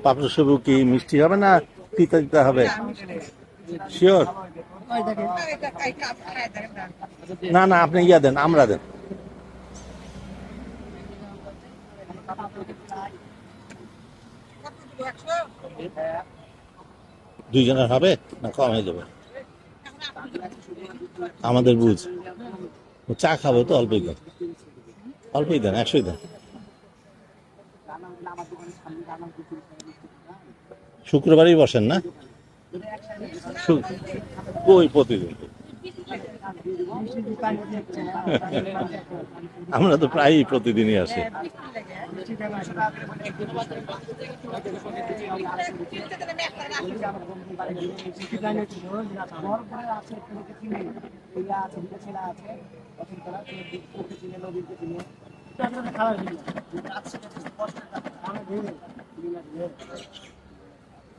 পাপড় সেবু কি মিষ্টি হবে না তিতা তিতা হবে? শিওর? না না, আপনি ইয়া দেন, আমরা দেন। দুইজনের হবে না কম হয়ে যাবে? আমাদের বুঝ, চা খাবো তো অল্পই দেন, অল্পই দেন, 100 দেন। শুক্রবারই বসেন না? কই প্রতিদিন? আমরা তো প্রায়ই প্রতিদিনই আসি।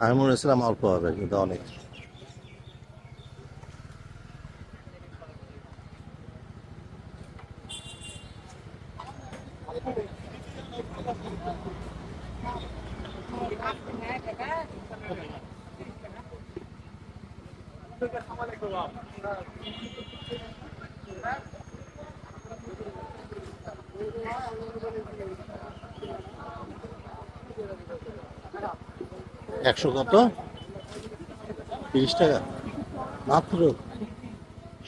আমি মনে হচ্ছিলাম অল্প হবে, কিন্তু অনেক। একশো কত? 30 টাকা মাত্র?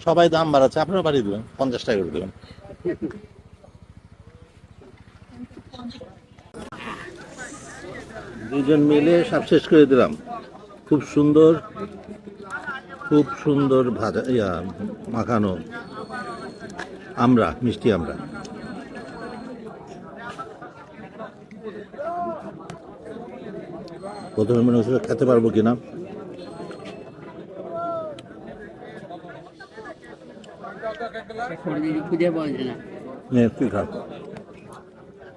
সবাই দাম বাড়াচ্ছে, আপনারা বাড়িয়ে দেবেন, 50 টাকা করে দেবেন। দুজন মিলে সব শেষ করে দিলাম। খুব সুন্দর, খুব সুন্দর ভাজা মাখানো আমরা, মিষ্টি আমরা। প্রথমে মনে হচ্ছিল খেতে পারবো কিনা, খুঁজে পাওয়া যায় না। তুই খা।